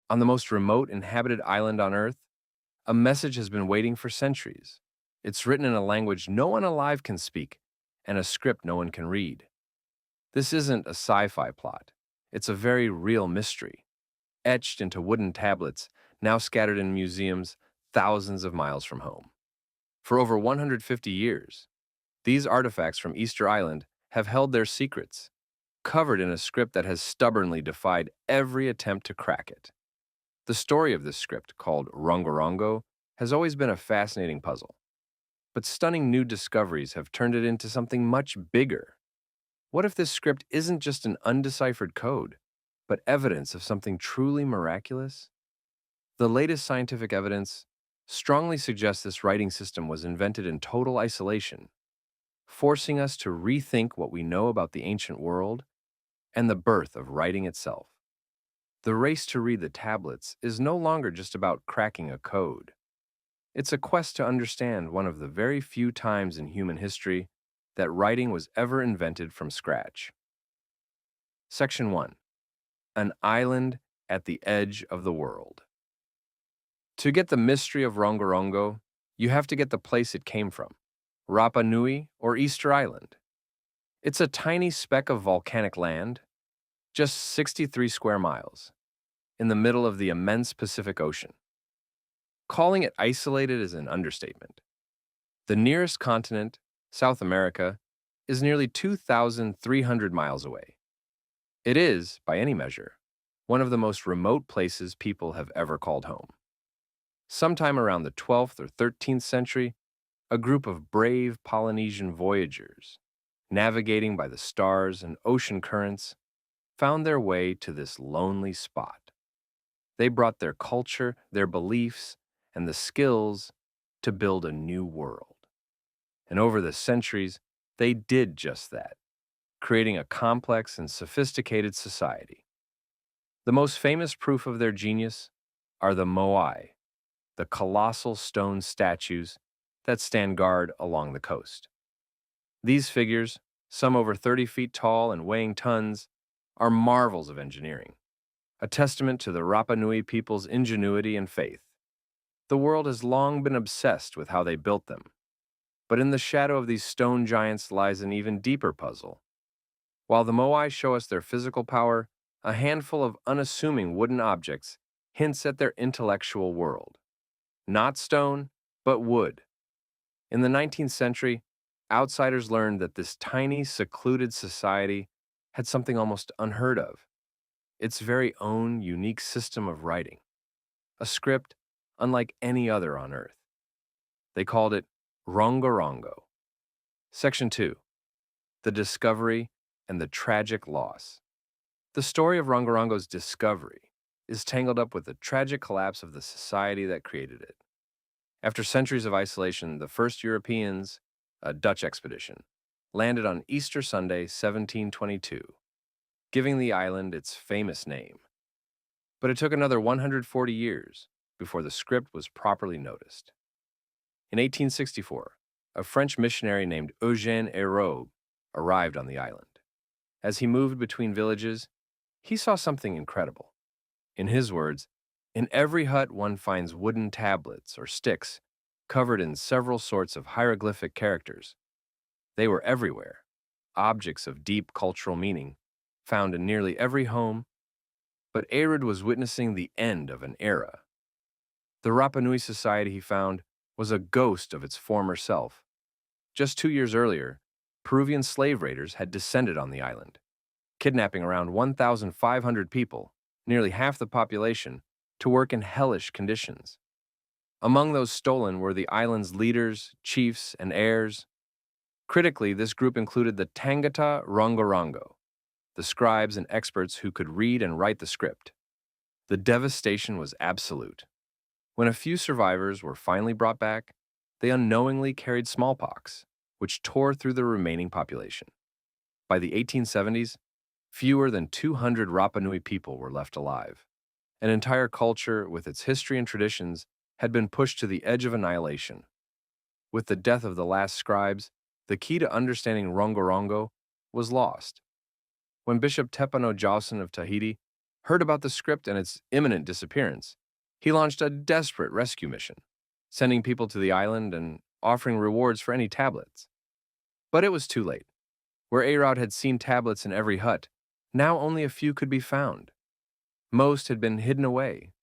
On the most remote inhabited island on Earth, a message has been waiting for centuries. It's written in a language no one alive can speak and a script no one can read. This isn't a sci-fi plot. It's a very real mystery, etched into wooden tablets now scattered in museums thousands of miles from home. For over 150 years, these artifacts from Easter Island have held their secrets, covered in a script that has stubbornly defied every attempt to crack it. The story of this script, called Rongorongo, has always been a fascinating puzzle. But stunning new discoveries have turned it into something much bigger. What if this script isn't just an undeciphered code, but evidence of something truly miraculous? The latest scientific evidence strongly suggests this writing system was invented in total isolation, forcing us to rethink what we know about the ancient world and the birth of writing itself. The race to read the tablets is no longer just about cracking a code. It's a quest to understand one of the very few times in human history that writing was ever invented from scratch. Section 1. An island at the edge of the world. To get the mystery of Rongorongo, you have to get the place it came from, Rapa Nui or Easter Island. It's a tiny speck of volcanic land, just 63 square miles, in the middle of the immense Pacific Ocean. Calling it isolated is an understatement. The nearest continent, South America, is nearly 2,300 miles away. It is, by any measure, one of the most remote places people have ever called home. Sometime around the 12th or 13th century, a group of brave Polynesian voyagers, navigating by the stars and ocean currents, found their way to this lonely spot. They brought their culture, their beliefs, and the skills to build a new world. And over the centuries, they did just that, creating a complex and sophisticated society. The most famous proof of their genius are the moai, the colossal stone statues that stand guard along the coast. These figures, some over 30 feet tall and weighing tons, are marvels of engineering, a testament to the Rapa Nui people's ingenuity and faith. The world has long been obsessed with how they built them, but in the shadow of these stone giants lies an even deeper puzzle. While the moai show us their physical power, a handful of unassuming wooden objects hints at their intellectual world. Not stone, but wood. In the 19th century, outsiders learned that this tiny, secluded society had something almost unheard of, its very own unique system of writing, a script unlike any other on Earth. They called it Rongorongo. Section 2. The Discovery and the Tragic Loss. The story of Rongorongo's discovery is tangled up with the tragic collapse of the society that created it. After centuries of isolation, the first Europeans, a Dutch expedition, landed on Easter Sunday, 1722, giving the island its famous name. But it took another 140 years before the script was properly noticed. In 1864, a French missionary named Eugène Hérault arrived on the island. As he moved between villages, he saw something incredible. In his words, in every hut one finds wooden tablets or sticks covered in several sorts of hieroglyphic characters. They were everywhere, objects of deep cultural meaning, found in nearly every home, but Hérault was witnessing the end of an era. The Rapa Nui society, he found, was a ghost of its former self. Just 2 years earlier, Peruvian slave raiders had descended on the island, kidnapping around 1,500 people, nearly half the population, to work in hellish conditions. Among those stolen were the island's leaders, chiefs, and heirs. Critically, this group included the Tangata Rongorongo, the scribes and experts who could read and write the script. The devastation was absolute. When a few survivors were finally brought back, they unknowingly carried smallpox, which tore through the remaining population. By the 1870s, fewer than 200 Rapa Nui people were left alive. An entire culture with its history and traditions had been pushed to the edge of annihilation. With the death of the last scribes, the key to understanding Rongorongo was lost. When Bishop Tepano Jawson of Tahiti heard about the script and its imminent disappearance, he launched a desperate rescue mission, sending people to the island and offering rewards for any tablets. But it was too late. Where Arod had seen tablets in every hut, now only a few could be found. Most had been hidden away,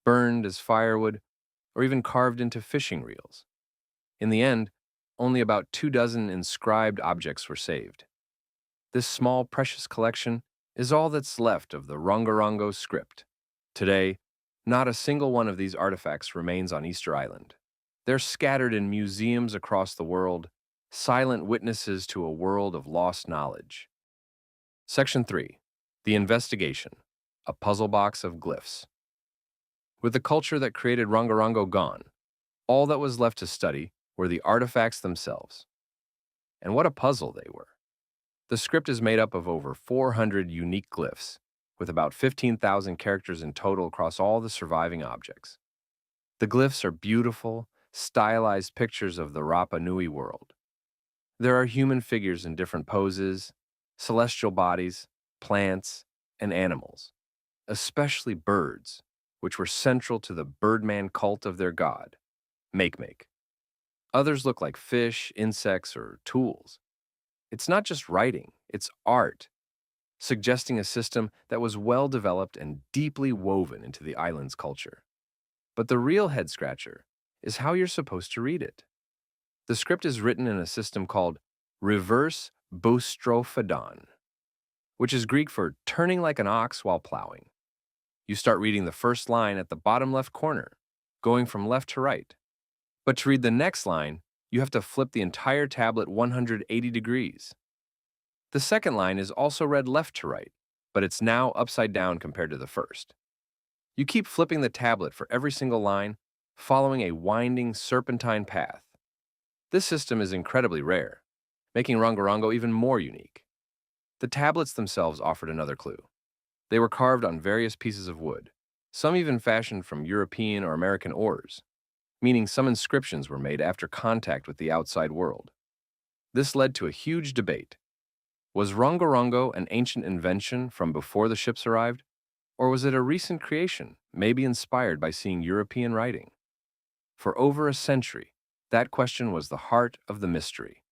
burned as firewood, or even carved into fishing reels. In the end, only about 24 inscribed objects were saved. This small, precious collection is all that's left of the Rongorongo script. Today, not a single one of these artifacts remains on Easter Island. They're scattered in museums across the world, silent witnesses to a world of lost knowledge. Section 3. The Investigation. A puzzle box of glyphs. With the culture that created Rongorongo gone, all that was left to study were the artifacts themselves. And what a puzzle they were. The script is made up of over 400 unique glyphs, with about 15,000 characters in total across all the surviving objects. The glyphs are beautiful, stylized pictures of the Rapa Nui world. There are human figures in different poses, celestial bodies, plants, and animals, especially birds, which were central to the birdman cult of their god, Make. Others look like fish, insects, or tools. It's not just writing, it's art, suggesting a system that was well developed and deeply woven into the island's culture. But the real head-scratcher is how you're supposed to read it. The script is written in a system called reverse boustrophodon, which is Greek for turning like an ox while plowing. You start reading the first line at the bottom left corner, going from left to right. But to read the next line, you have to flip the entire tablet 180 degrees. The second line is also read left to right, but it's now upside down compared to the first. You keep flipping the tablet for every single line, following a winding serpentine path. This system is incredibly rare, making Rongorongo even more unique. The tablets themselves offered another clue. They were carved on various pieces of wood, some even fashioned from European or American ores, meaning some inscriptions were made after contact with the outside world. This led to a huge debate. Was Rongorongo an ancient invention from before the ships arrived, or was it a recent creation, maybe inspired by seeing European writing? For over a century, that question was the heart of the mystery.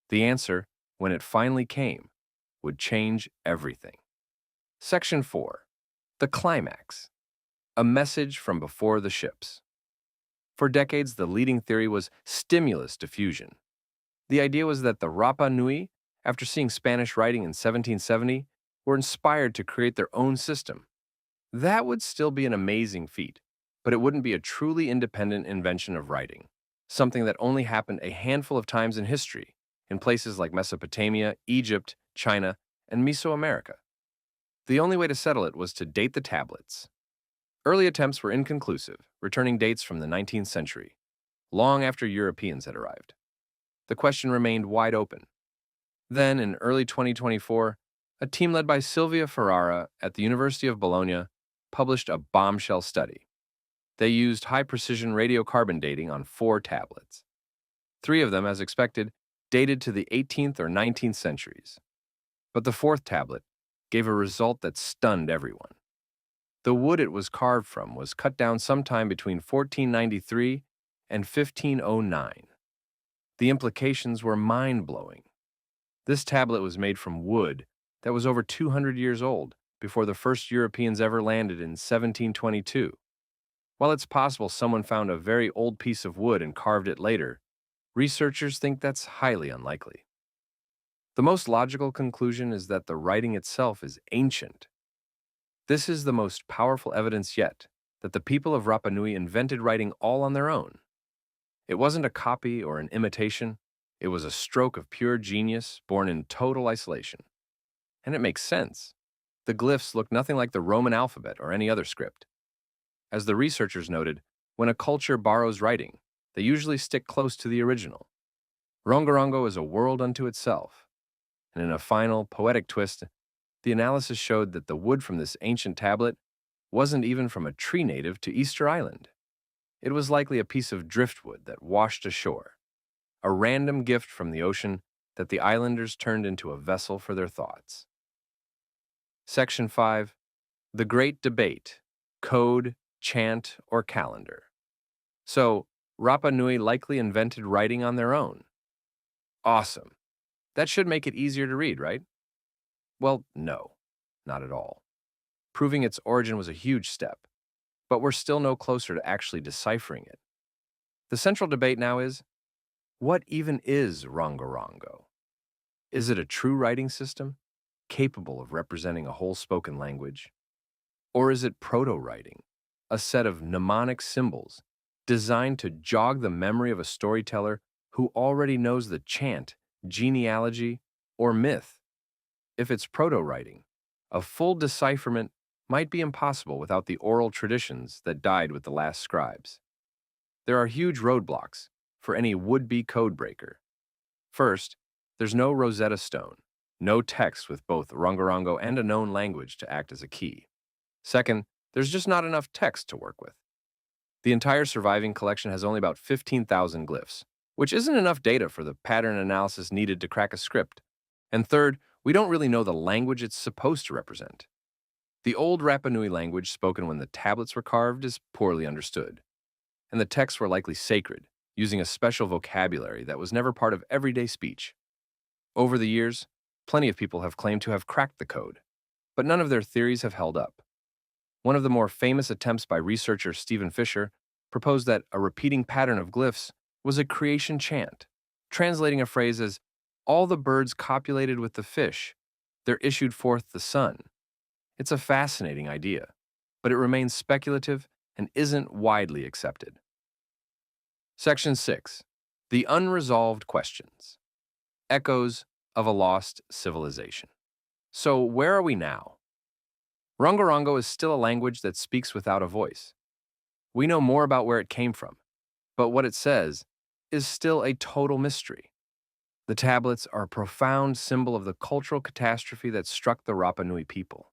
The answer, when it finally came, would change everything. Section 4. The Climax. A message from before the ships. For decades, the leading theory was stimulus diffusion. The idea was that the Rapa Nui, after seeing Spanish writing in 1770, were inspired to create their own system. That would still be an amazing feat, but it wouldn't be a truly independent invention of writing, something that only happened a handful of times in history, in places like Mesopotamia, Egypt, China, and Mesoamerica. The only way to settle it was to date the tablets. Early attempts were inconclusive, returning dates from the 19th century, long after Europeans had arrived. The question remained wide open. Then, in early 2024, a team led by Silvia Ferrara at the University of Bologna published a bombshell study. They used high-precision radiocarbon dating on 4 tablets. 3 of them, as expected, dated to the 18th or 19th centuries. But the 4th tablet gave a result that stunned everyone. The wood it was carved from was cut down sometime between 1493 and 1509. The implications were mind-blowing. This tablet was made from wood that was over 200 years old before the first Europeans ever landed in 1722. While it's possible someone found a very old piece of wood and carved it later, researchers think that's highly unlikely. The most logical conclusion is that the writing itself is ancient. This is the most powerful evidence yet that the people of Rapa Nui invented writing all on their own. It wasn't a copy or an imitation. It was a stroke of pure genius born in total isolation. And it makes sense. The glyphs look nothing like the Roman alphabet or any other script. As the researchers noted, when a culture borrows writing, they usually stick close to the original. Rongorongo is a world unto itself. And in a final, poetic twist, the analysis showed that the wood from this ancient tablet wasn't even from a tree native to Easter Island. It was likely a piece of driftwood that washed ashore, a random gift from the ocean that the islanders turned into a vessel for their thoughts. Section 5. The great debate: code, chant, or calendar. So, Rapa Nui likely invented writing on their own. Awesome. That should make it easier to read, right? Well, no, not at all. Proving its origin was a huge step, but we're still no closer to actually deciphering it. The central debate now is, what even is Rongorongo? Is it a true writing system, capable of representing a whole spoken language? Or is it proto-writing, a set of mnemonic symbols designed to jog the memory of a storyteller who already knows the chant, genealogy, or myth? If it's proto-writing, a full decipherment might be impossible without the oral traditions that died with the last scribes. There are huge roadblocks for any would-be codebreaker. First, there's no Rosetta Stone, no text with both Rongorongo and a known language to act as a key. Second, there's just not enough text to work with. The entire surviving collection has only about 15,000 glyphs, which isn't enough data for the pattern analysis needed to crack a script. And third, we don't really know the language it's supposed to represent. The old Rapa Nui language spoken when the tablets were carved is poorly understood, and the texts were likely sacred, using a special vocabulary that was never part of everyday speech. Over the years, plenty of people have claimed to have cracked the code, but none of their theories have held up. One of the more famous attempts by researcher Stephen Fisher proposed that a repeating pattern of glyphs was a creation chant, translating a phrase as, "All the birds copulated with the fish, there issued forth the sun." It's a fascinating idea, but it remains speculative and isn't widely accepted. Section 6. The Unresolved Questions. Echoes of a Lost Civilization. So where are we now? Rongorongo is still a language that speaks without a voice. We know more about where it came from, but what it says is still a total mystery. The tablets are a profound symbol of the cultural catastrophe that struck the Rapa Nui people.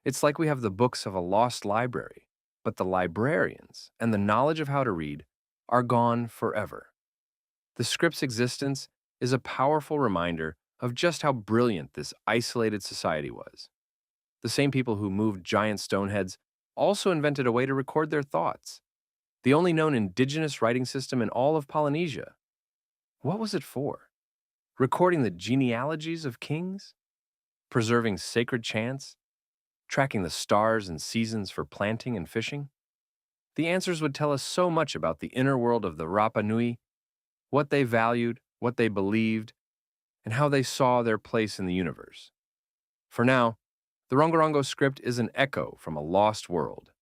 It's like we have the books of a lost library, but the librarians and the knowledge of how to read are gone forever. The script's existence is a powerful reminder of just how brilliant this isolated society was. The same people who moved giant stone heads also invented a way to record their thoughts, the only known indigenous writing system in all of Polynesia. What was it for? Recording the genealogies of kings? Preserving sacred chants? Tracking the stars and seasons for planting and fishing? The answers would tell us so much about the inner world of the Rapa Nui, what they valued, what they believed, and how they saw their place in the universe. For now, the Rongorongo script is an echo from a lost world.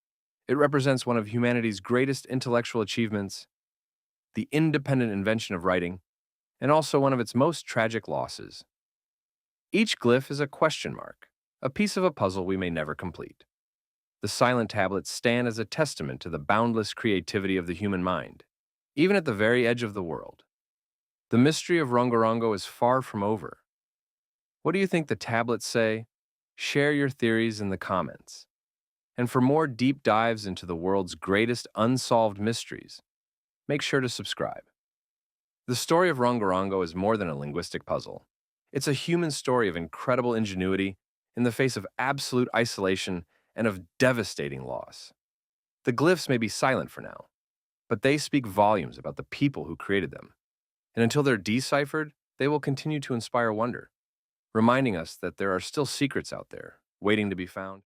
It represents one of humanity's greatest intellectual achievements, the independent invention of writing, and also one of its most tragic losses. Each glyph is a question mark, a piece of a puzzle we may never complete. The silent tablets stand as a testament to the boundless creativity of the human mind, even at the very edge of the world. The mystery of Rongorongo is far from over. What do you think the tablets say? Share your theories in the comments. And for more deep dives into the world's greatest unsolved mysteries, make sure to subscribe. The story of Rongorongo is more than a linguistic puzzle. It's a human story of incredible ingenuity in the face of absolute isolation and of devastating loss. The glyphs may be silent for now, but they speak volumes about the people who created them. And until they're deciphered, they will continue to inspire wonder, reminding us that there are still secrets out there waiting to be found.